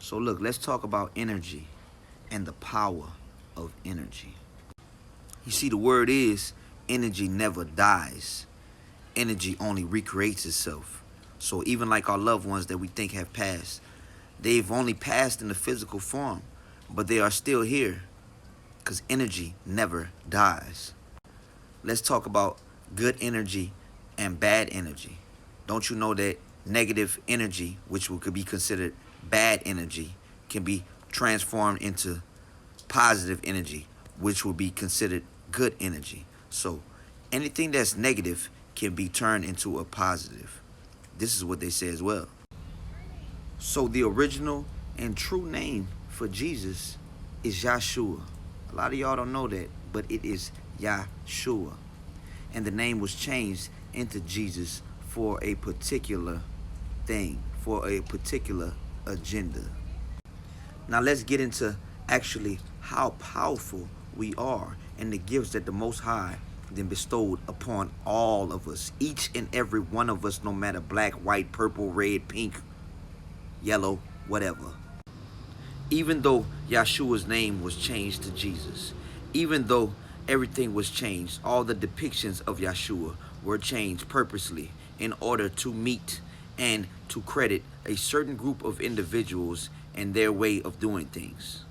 So look, let's talk about energy and the power of energy. You see, the word is energy never dies. Energy only recreates itself. So even like our loved ones that we think have passed, they've only passed in the physical form, but they are still here because energy never dies. Let's talk about good energy and bad energy. Don't you know that negative energy, which could be considered bad energy, can be transformed into positive energy, which will be considered good energy? So anything that's negative can be turned into a positive. This is what they say as well. So the original and true name for Jesus is Yahshua. A lot of y'all don't know that, but it is Yahshua. And the name was changed into Jesus for a particular thing, for a particular agenda. Now let's get into actually how powerful we are and the gifts that the Most High then bestowed upon all of us, each and every one of us, no matter black, white, purple, red, pink, yellow, whatever. Even though Yahshua's name was changed to Jesus, even though everything was changed, all the depictions of Yahshua were changed purposely in order to meet and to credit a certain group of individuals and their way of doing things.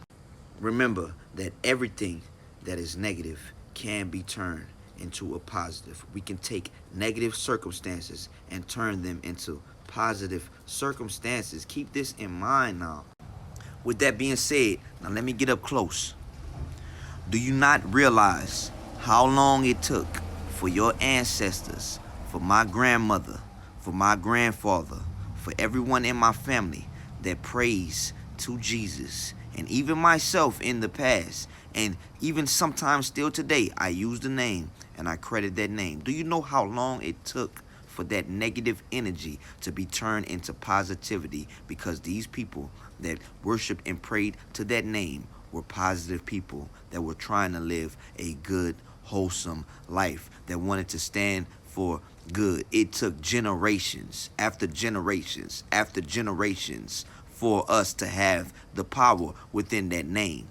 Remember that everything that is negative can be turned into a positive. We can take negative circumstances and turn them into positive circumstances. Keep this in mind now. With that being said, now let me get up close. Do you not realize how long it took for your ancestors, for my grandmother, for my grandfather, for everyone in my family that prays to Jesus, and even myself in the past, and even sometimes still today, I use the name and I credit that name. Do you know how long it took for that negative energy to be turned into positivity? Because these people that worshiped and prayed to that name were positive people that were trying to live a good, wholesome life, that wanted to stand for good. It took generations after generations after generations for us to have the power within that name.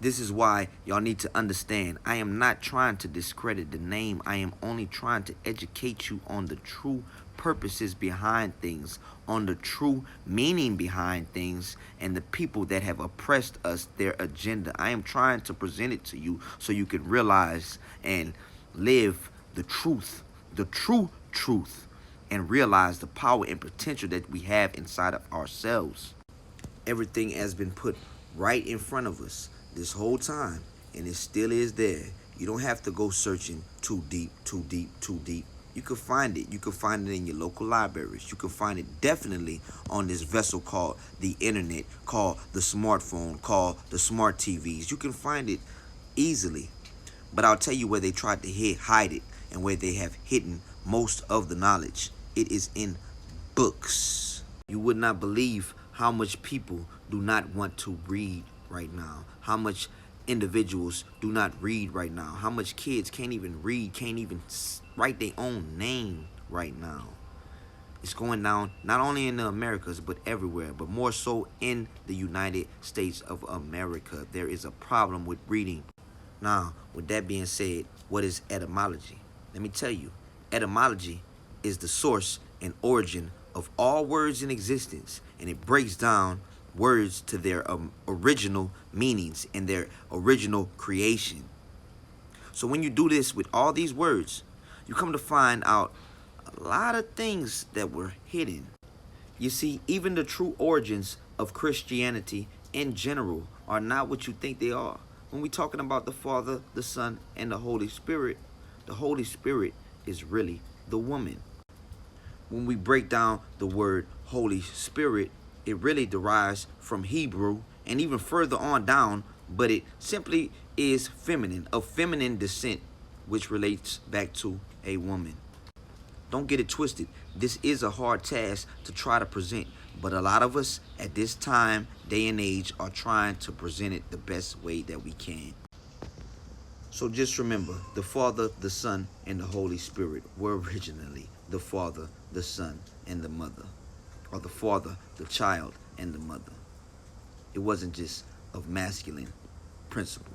This is why y'all need to understand, I am not trying to discredit the name. I am only trying to educate you on the true purposes behind things, on the true meaning behind things, and the people that have oppressed us, their agenda. I am trying to present it to you so you can realize and live the truth, the true truth, and realize the power and potential that we have inside of ourselves. Everything has been put right in front of us this whole time, and it still is there. You don't have to go searching too deep, too deep, too deep. You can find it. You can find it in your local libraries. You can find it definitely on this vessel called the internet, called the smartphone, called the smart TVs. You can find it easily. But I'll tell you where they tried to hide it and where they have hidden most of the knowledge. It is in books. You would not believe how much people do not want to read right now, how much individuals do not read right now, how much kids can't even read, can't even write their own name right now. It's going down not only in the Americas but everywhere, but more so in the United States of America. There is a problem with reading. Now, with that being said, what is etymology? Let me tell you, etymology is the source and origin of all words in existence, and it breaks down words to their original meanings and their original creation. So when you do this with all these words, you come to find out a lot of things that were hidden. You see, even the true origins of Christianity in general are not what you think they are. When we're talking about the Father, the Son, and the Holy Spirit is really the woman. When we break down the word Holy Spirit, it really derives from Hebrew and even further on down, but it simply is feminine, of feminine descent, which relates back to a woman. Don't get it twisted. This is a hard task to try to present, but a lot of us at this time, day and age, are trying to present it the best way that we can. So just remember, the Father, the Son, and the Holy Spirit were originally the Father, the Son, and the Mother. Or the Father, the child, and the mother. It wasn't just of masculine principle.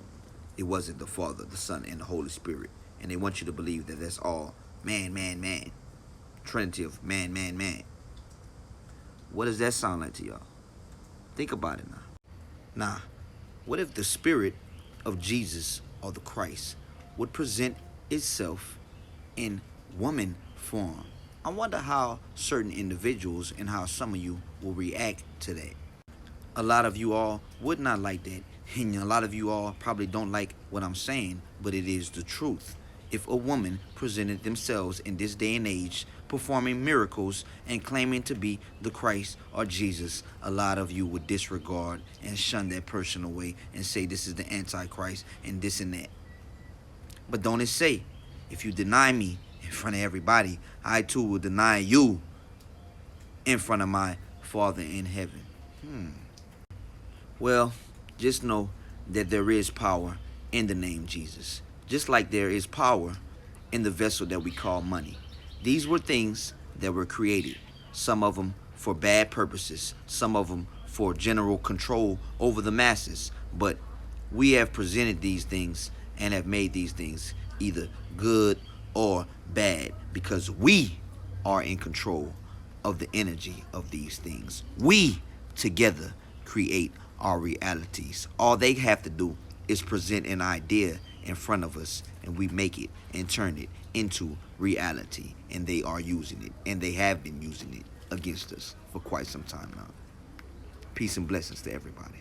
It wasn't the Father, the Son, and the Holy Spirit. And they want you to believe that that's all man, man, man. Trinity of man, man, man. What does that sound like to y'all? Think about it now. Now, what if the Spirit of Jesus or the Christ would present itself in woman form? I wonder how certain individuals and how some of you will react to that. A lot of you all would not like that. And a lot of you all probably don't like what I'm saying, but it is the truth. If a woman presented themselves in this day and age performing miracles and claiming to be the Christ or Jesus, a lot of you would disregard and shun that person away and say this is the Antichrist and this and that. But don't it say, if you deny me in front of everybody, I too will deny you in front of my Father in heaven. Well, just know that there is power in the name Jesus. Just like there is power in the vessel that we call money. These were things that were created. Some of them for bad purposes. Some of them for general control over the masses. But we have presented these things and have made these things either good or bad because we are in control of the energy of these things. We together create our realities. All they have to do is present an idea in front of us and we make it and turn it into reality. And they are using it and they have been using it against us for quite some time now. Peace and blessings to everybody.